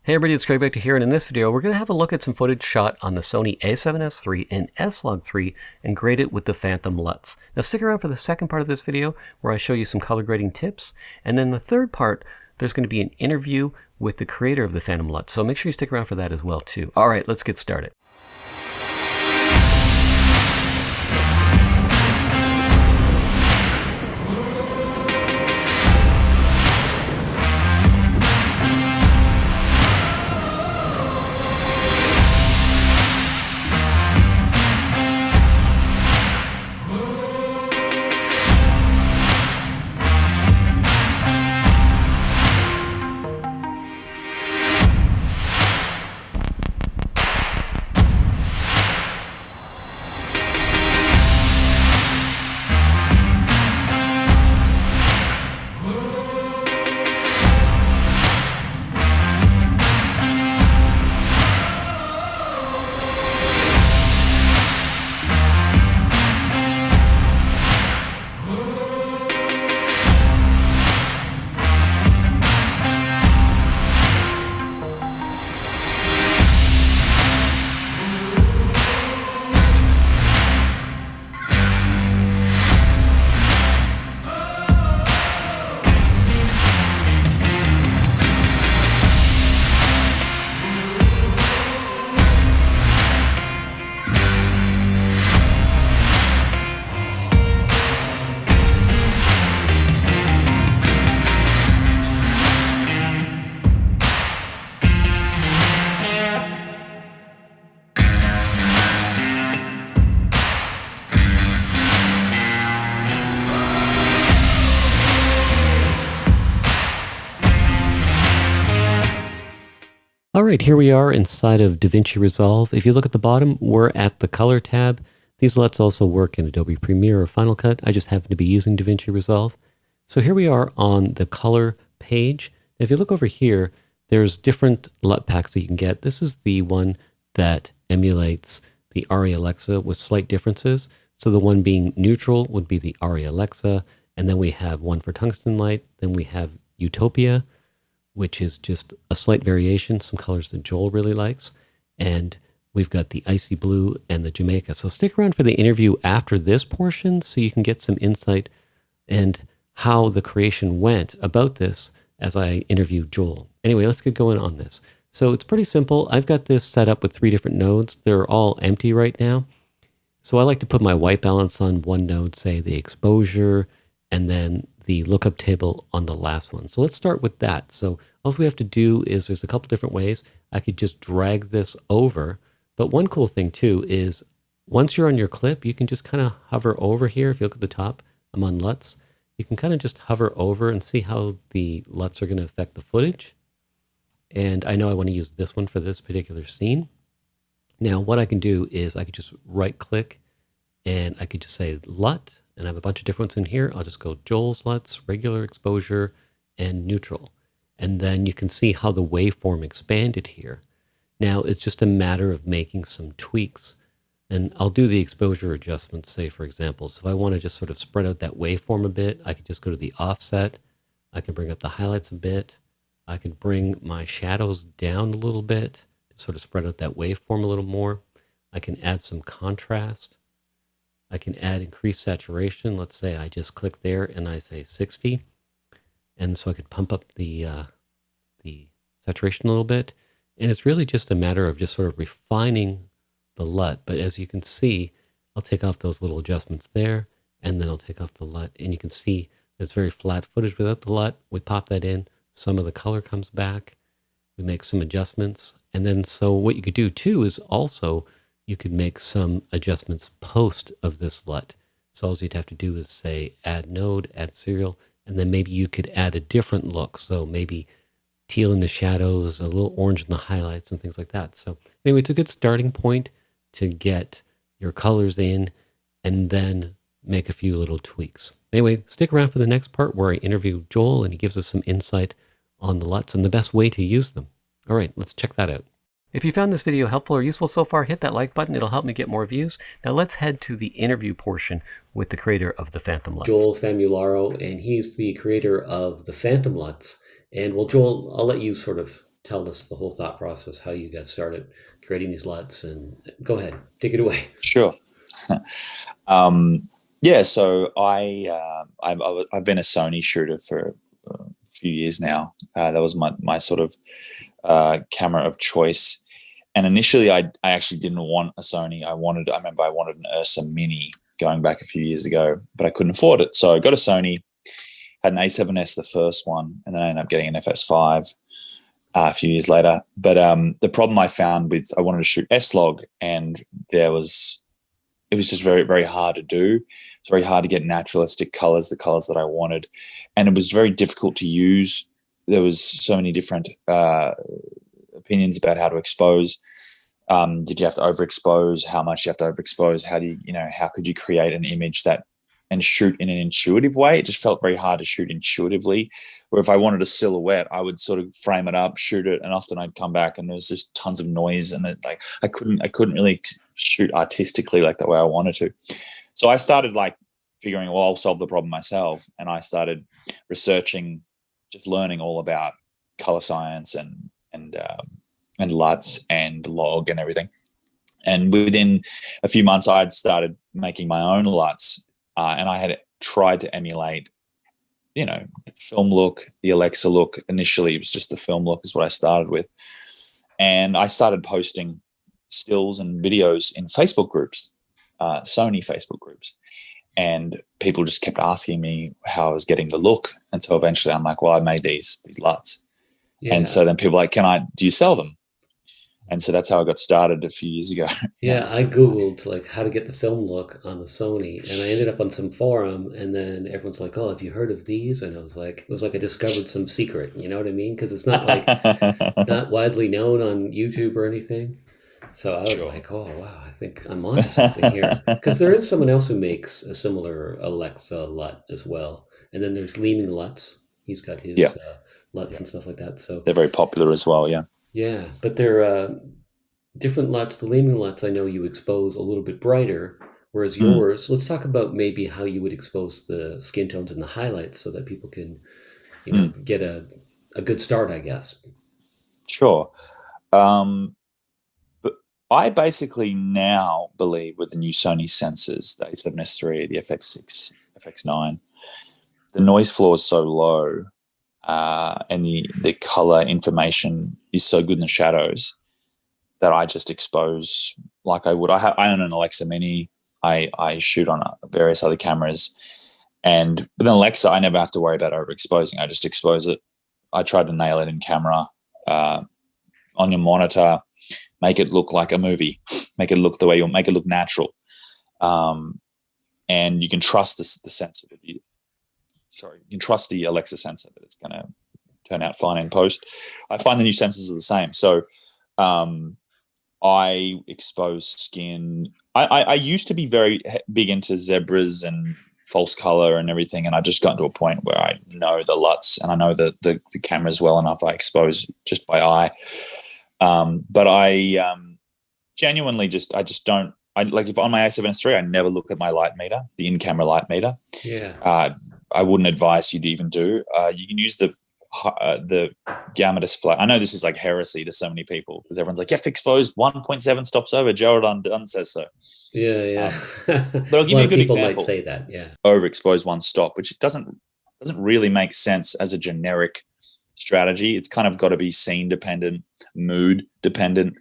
Hey everybody, it's Greg back to here, and in this video we're going to have a look at some footage shot on the Sony A7S III and S-log3 and grade it with the Phantom Luts. Now stick around for the second part of this video where I show you some color grading tips, and then the third part there's going to be an interview with the creator of the Phantom Lut, so make sure you stick around for that as well too. Alright, let's get started. Alright, here we are inside of Davinci Resolve. If you look at the bottom, we're at the Color tab. These LUTs also work in Adobe Premiere or Final Cut. I just happen to be using Davinci Resolve. So here we are on the Color page. If you look over here, there's different LUT packs that you can get. This is the one that emulates the Arri Alexa with slight differences. So the one being neutral would be the Arri Alexa, and then we have one for tungsten light, then we have Utopia, which is just a slight variation, some colors that Joel really likes. And we've got the Icy Blue and the Jamaica. So stick around for the interview after this portion so you can get some insight and how the creation went about this as I interview Joel. Anyway, let's get going on this. So it's pretty simple. I've got this set up with 3 different nodes. They're all empty right now. So I like to put my white balance on one node, say the exposure, and then the lookup table on the last one. So let's start with that. So all we have to do is there's a couple different ways. I could just drag this over. But one cool thing too is once you're on your clip, you can just kind of hover over here. If you look at the top, I'm on LUTs. You can kind of just hover over and see how the LUTs are going to affect the footage. And I know I want to use this one for this particular scene. Now what I can do is I could just right click and I could just say LUT. And I have a bunch of different ones in here. I'll just go Joel's LUTs, regular exposure, and neutral. And then you can see how the waveform expanded here. Now it's just a matter of making some tweaks. And I'll do the exposure adjustments, say for example. So if I want to just sort of spread out that waveform a bit, I could just go to the offset. I can bring up the highlights a bit. I could bring my shadows down a little bit to sort of spread out that waveform a little more. I can add some contrast. I can add increased saturation. Let's say I just click there and I say 60. And so I could pump up the saturation a little bit. And it's really just a matter of just sort of refining the LUT. But as you can see, I'll take off those little adjustments there, and then I'll take off the LUT. And you can see it's very flat footage without the LUT. We pop that in. Some of the color comes back. We make some adjustments. And then so what you could do too is also you could make some adjustments post of this LUT. So all you'd have to do is say add node, add serial, and then maybe you could add a different look. So maybe teal in the shadows, a little orange in the highlights and things like that. So anyway, it's a good starting point to get your colors in and then make a few little tweaks. Anyway, stick around for the next part where I interview Joel and he gives us some insight on the LUTs and the best way to use them. All right, let's check that out. If you found this video helpful or useful so far, hit that like button. It'll help me get more views. Now let's head to the interview portion with the creator of the Phantom Luts. Joel Famularo, and he's the creator of the Phantom Luts. And well, Joel, I'll let you sort of tell us the whole thought process, how you got started creating these LUTs, and go ahead, take it away. Sure. Yeah, so I've been a Sony shooter for a few years now. That was my sort of camera of choice. And initially, I actually didn't want a Sony. I remember I wanted an Ursa Mini going back a few years ago, but I couldn't afford it. So I got a Sony, had an A7S, the first one, and then I ended up getting an FS5 a few years later. But the problem I found with, I wanted to shoot S-log, and it was just very, very hard to do. It's very hard to get naturalistic colors, the colors that I wanted. And it was very difficult to use. There was so many different opinions about how to expose. Did you have to overexpose? How much you have to overexpose? How do you, how could you create an image and shoot in an intuitive way? It just felt very hard to shoot intuitively. Or if I wanted a silhouette, I would sort of frame it up, shoot it, and often I'd come back and there was just tons of noise, and I couldn't really shoot artistically like the way I wanted to. So I started figuring, well, I'll solve the problem myself, and I started researching, just learning all about color science and LUTs and log and everything. And within a few months, I'd started making my own LUTs, and I had tried to emulate, the film look, the Alexa look. Initially, it was just the film look is what I started with. And I started posting stills and videos in Facebook groups, Sony Facebook groups. And people just kept asking me how I was getting the look. And so eventually I'm like, well, I made these LUTs. Yeah. And so then people are like, do you sell them? And so that's how I got started a few years ago. Yeah, I Googled how to get the film look on the Sony, and I ended up on some forum, and then everyone's like, oh, have you heard of these? And I was like, it was like I discovered some secret, you know what I mean? Because it's not not widely known on YouTube or anything. So I was like, oh, wow, I think I'm onto something here. Because there is someone else who makes a similar Alexa LUT as well. And then there's Leeming Luts. He's got his LUTs and stuff like that. So they're very popular as well, yeah. Yeah, but they're different LUTs. The Leeming Luts, I know you expose a little bit brighter, whereas yours, let's talk about maybe how you would expose the skin tones and the highlights so that people can, get a good start, I guess. Sure. But I basically now believe with the new Sony sensors, the A7S III, the FX6, FX9, the noise floor is so low, and the color information is so good in the shadows that I just expose like I would. I own an Alexa Mini. I shoot on various other cameras, but then Alexa, I never have to worry about overexposing. I just expose it. I try to nail it in camera, on your monitor, make it look like a movie, make it look the way make it look natural, and you can trust the sensor. You can trust the Alexa sensor that it's going to turn out fine in post. I find the new sensors are the same. So I expose skin. I used to be very big into zebras and false color and everything, and I just got to a point where I know the LUTs and I know the cameras well enough. I expose just by eye. But I genuinely I just don't. If on my A7S III, I never look at my light meter, the in-camera light meter. Yeah. I wouldn't advise you to even do. You can use the gamma display. I know this is like heresy to so many people because everyone's like, you have to expose 1.7 stops over. Joel Dunn says so. Yeah. But I'll give you a good example. Might say that, yeah. Overexpose one stop, which doesn't really make sense as a generic strategy. It's kind of got to be scene dependent, mood dependent,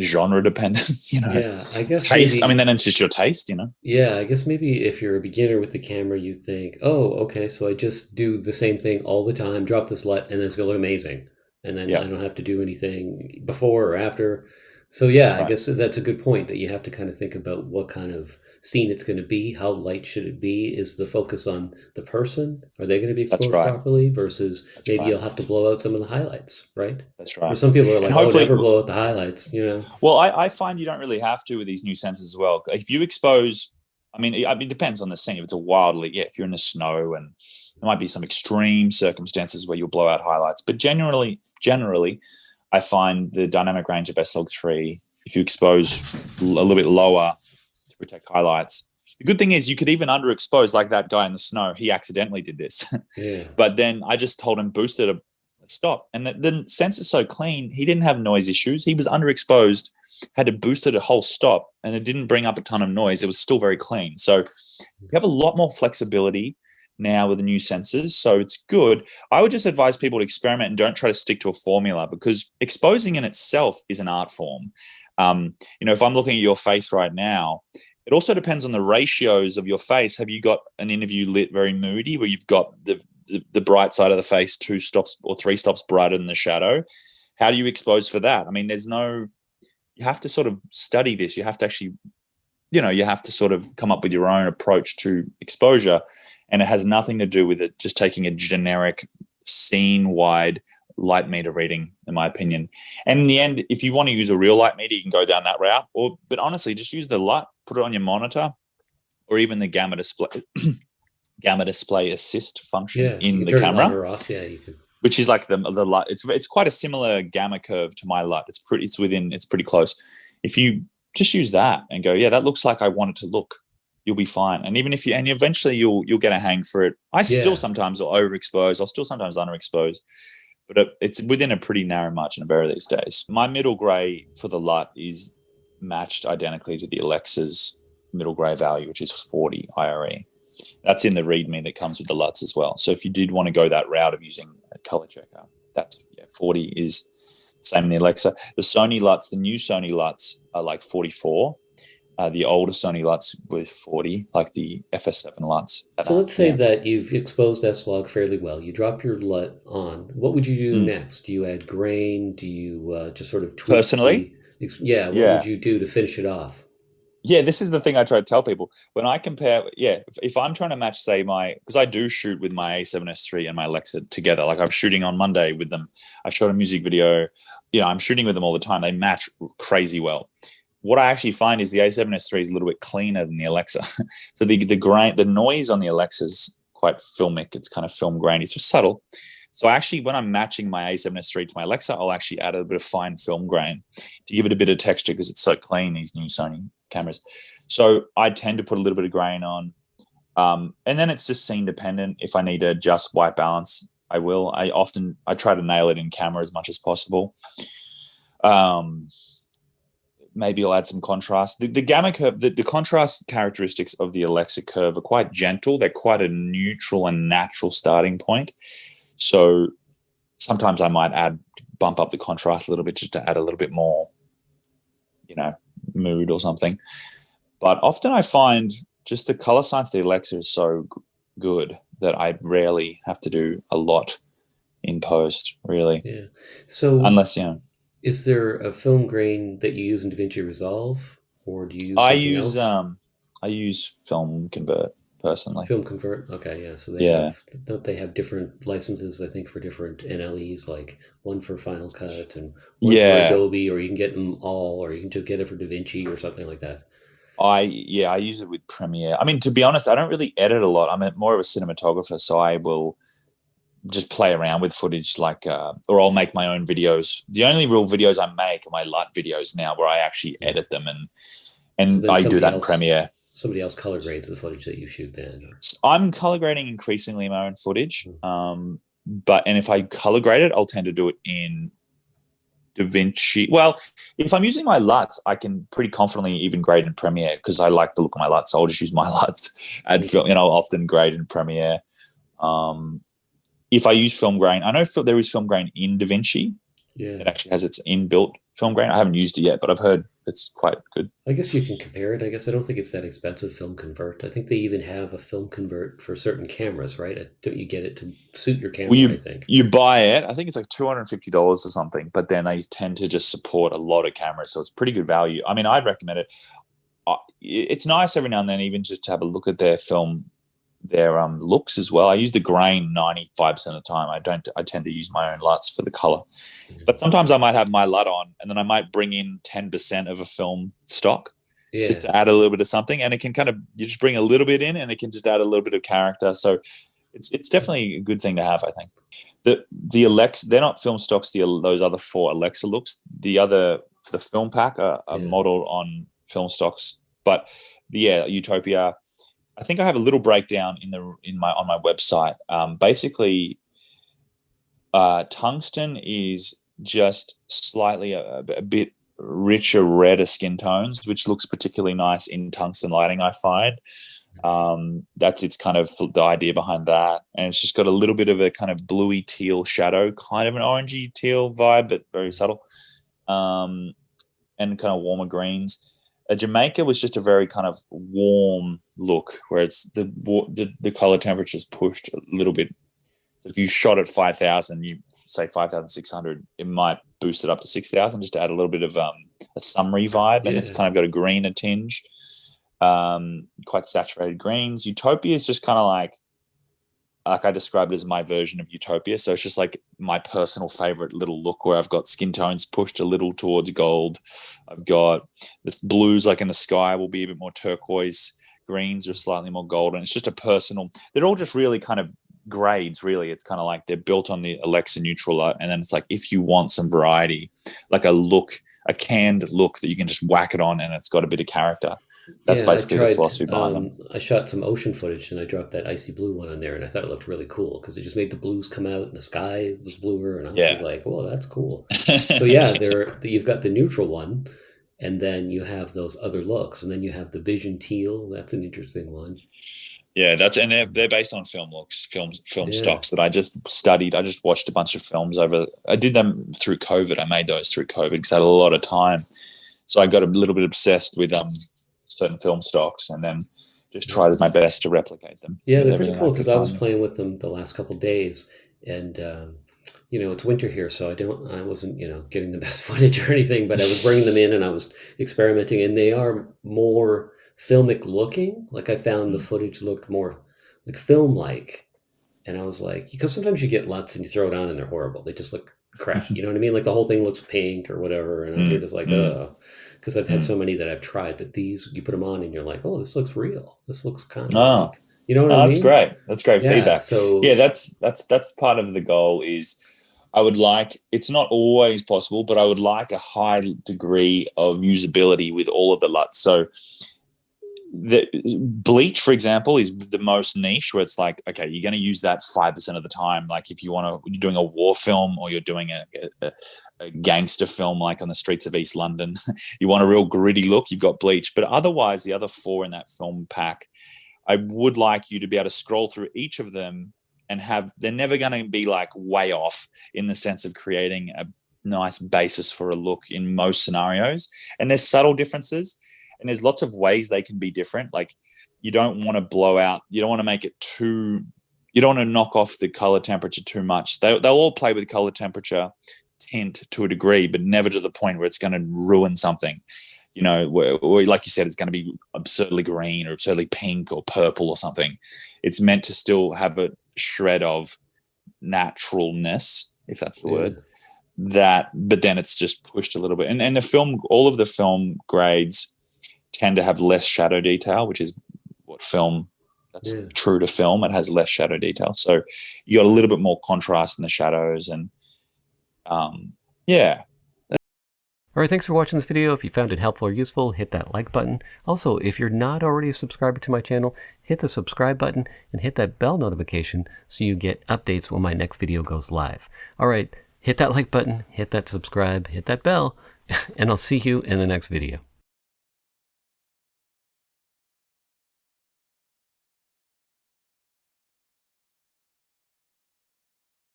genre dependent, Yeah, I guess taste. Maybe, then it's just your taste, Yeah, I guess maybe if you're a beginner with the camera, you think, oh, okay, so I just do the same thing all the time, drop this LUT, and it's gonna look amazing, and then I don't have to do anything before or after. So yeah, I guess that's a good point, that you have to kind of think about what kind of scene it's going to be, how light should it be, is the focus on the person, are they going to be exposed properly, versus maybe you'll have to blow out some of the highlights, right? That's right. Or some people are like, oh, never blow out the highlights, Well, I find you don't really have to with these new sensors as well. If you expose, it depends on the scene. If it's if you're in the snow, and there might be some extreme circumstances where you'll blow out highlights, but generally, I find the dynamic range of S-log3, if you expose a little bit lower to protect highlights. The good thing is you could even underexpose, like that guy in the snow. He accidentally did this. Yeah. But then I just told him boost it stop. And the sensor's so clean, he didn't have noise issues. He was underexposed, had to boost it a whole stop, and it didn't bring up a ton of noise. It was still very clean. So you have a lot more flexibility now with the new sensors. So it's good. I would just advise people to experiment and don't try to stick to a formula, because exposing in itself is an art form. If I'm looking at your face right now, it also depends on the ratios of your face. Have you got an interview lit very moody, where you've got the bright side of the face 2 stops or 3 stops brighter than the shadow? How do you expose for that? I mean, you have to sort of study this. You have to actually, you have to sort of come up with your own approach to exposure. And it has nothing to do with it just taking a generic scene-wide light meter reading, in my opinion. And in the end, if you want to use a real light meter, you can go down that route. But honestly, just use the LUT, put it on your monitor, or even the gamma display assist function in the camera, off, which is like the LUT. It's quite a similar gamma curve to my LUT. It's pretty close. If you just use that and go, yeah, that looks like I want it to look, you'll be fine. And even and eventually you'll get a hang for it. I still sometimes will overexpose. I'll still sometimes underexpose. But it's within a pretty narrow margin of error these days. My middle gray for the LUT is matched identically to the Alexa's middle gray value, which is 40 IRE. That's in the README that comes with the LUTs as well. So if you did want to go that route of using a color checker, 40 is the same in the Alexa. The Sony LUTs, the new Sony LUTs are like 44. The older Sony LUTs were 40, like the FS7 LUTs. So let's say that you've exposed S-log fairly well. You drop your LUT on. What would you do next? Do you add grain? Do you just sort of tweak? Personally? What would you do to finish it off? Yeah, this is the thing I try to tell people. When I compare, if I'm trying to match, say, because I do shoot with my A7S III and my Alexa together. Like I'm shooting on Monday with them. I shot a music video. I'm shooting with them all the time. They match crazy well. What I actually find is the A7S III is a little bit cleaner than the Alexa. So the noise on the Alexa is quite filmic. It's kind of film grainy. It's just subtle. So actually, when I'm matching my A7S III to my Alexa, I'll actually add a bit of fine film grain to give it a bit of texture, because it's so clean, these new Sony cameras. So I tend to put a little bit of grain on. And then it's just scene dependent. If I need to adjust white balance, I will. I try to nail it in camera as much as possible. Maybe I'll add some contrast. The gamma curve, the contrast characteristics of the Alexa curve are quite gentle. They're quite a neutral and natural starting point. So sometimes I might bump up the contrast a little bit just to add a little bit more, mood or something. But often I find just the color science of the Alexa is so good that I rarely have to do a lot in post, really. Yeah. So unless, is there a film grain that you use in Davinci Resolve, or do you use something else? I use Film Convert personally. Film Convert, okay, yeah. So they have different licenses, I think, for different NLEs, like one for Final Cut and one for Adobe, or you can get them all, or you can just get it for DaVinci or something like that. I use it with Premiere. I mean, to be honest, I don't really edit a lot. I'm more of a cinematographer, so I will just play around with footage, or I'll make my own videos. The only real videos I make are my LUT videos now, where I actually edit them, and so I do that in Premiere. Somebody else color grades the footage that you shoot then? I'm color grading increasingly my own footage. And if I color grade it, I'll tend to do it in DaVinci. Well, if I'm using my LUTs, I can pretty confidently even grade in Premiere, because I like the look of my LUTs. So I'll just use my LUTs and I'll often grade in Premiere. If I use film grain, I know there is film grain in DaVinci. Yeah, it actually has its inbuilt film grain. I haven't used it yet, but I've heard it's quite good. I guess you can compare it. I guess I don't think it's that expensive, Film Convert. I think they even have a Film Convert for certain cameras, right? Don't you get it to suit your camera? I think you buy it. I think it's like $250 or something, but then they tend to just support a lot of cameras, so it's pretty good value. I mean, I'd recommend it. It's nice every now and then even just to have a look at their film, their looks as well. I use the grain 95% of the time. I tend to use my own LUTs for the color. But sometimes I might have my LUT on, and then I might bring in 10% of a film stock just to add a little bit of something. And it can you just bring a little bit in, and it can just add a little bit of character. So it's definitely a good thing to have, I think. The Alexa, they're not film stocks, those other 4 Alexa looks. The film pack are modeled on film stocks. But Utopia, I think I have a little breakdown on my website. Basically, Tungsten is just slightly a bit richer, redder skin tones, which looks particularly nice in tungsten lighting, I find. That's its kind of the idea behind that. And it's just got a little bit of a kind of bluey teal shadow, kind of an orangey teal vibe, but very subtle. And kind of warmer greens. Jamaica was just a very kind of warm look, where it's the color temperature is pushed a little bit. So if you shot at 5,000, you say 5,600, it might boost it up to 6,000 just to add a little bit of a summery vibe, and it's kind of got a greener tinge, quite saturated greens. Utopia is just kind of like I described it as my version of Utopia. So it's just like my personal favorite little look, where I've got skin tones pushed a little towards gold. I've got this blues, like in the sky, will be a bit more turquoise. Greens are slightly more golden. It's just a personal, they're all just really kind of grades, really. It's kind of like they're built on the Alexa Neutral, and then it's like, if you want some variety, like a look, a canned look that you can just whack it on and it's got a bit of character. That's basically the philosophy behind them. I shot some ocean footage and I dropped that icy blue one on there, and I thought it looked really cool because it just made the blues come out and the sky was bluer, and I was just like, "Whoa, that's cool." So yeah, you've got the neutral one, and then you have those other looks, and then you have the Vision Teal. That's an interesting one. Yeah, they're based on film stocks that I just studied. I just watched a bunch of films I did them through COVID. I made those through COVID because I had a lot of time, so I got a little bit obsessed with certain film stocks, and then just tried my best to replicate them. Yeah, they're pretty cool because I was playing with them the last couple of days, and it's winter here, so I wasn't getting the best footage or anything, but I was bringing them in and I was experimenting, and they are more filmic looking. Like I found the footage looked more like film-like, and I was like, because sometimes you get LUTs and you throw it on and they're horrible. They just look crap. You know what I mean? Like the whole thing looks pink or whatever, and you're just like, because I've had so many that I've tried, but these, you put them on and you're like, oh, this looks real. This looks kind of like, you know what I mean? That's great. That's great feedback. So yeah, that's part of the goal. Is I would like, it's not always possible, but I would like a high degree of usability with all of the LUTs. So the bleach, for example, is the most niche, where it's like, okay, you're going to use that 5% of the time. Like if you're doing a war film, or you're doing a gangster film, like on the streets of East London, you want a real gritty look, you've got bleach. But otherwise, the other 4 in that film pack, I would like you to be able to scroll through each of them and they're never going to be like way off in the sense of creating a nice basis for a look in most scenarios. And there's subtle differences. And there's lots of ways they can be different. Like you don't want to blow out, you don't want to make it too, you don't want to knock off the color temperature too much. They'll all play with color temperature tint to a degree, but never to the point where it's going to ruin something. Where, like you said, it's going to be absurdly green or absurdly pink or purple or something. It's meant to still have a shred of naturalness, if that's the word. But then it's just pushed a little bit. And the film, all of the film grades tend to have less shadow detail, which is what film, that's true to film. It has less shadow detail. So you got a little bit more contrast in the shadows, and yeah. All right, thanks for watching this video. If you found it helpful or useful, hit that like button. Also, if you're not already a subscriber to my channel, hit the subscribe button and hit that bell notification so you get updates when my next video goes live. All right, hit that like button, hit that subscribe, hit that bell, and I'll see you in the next video.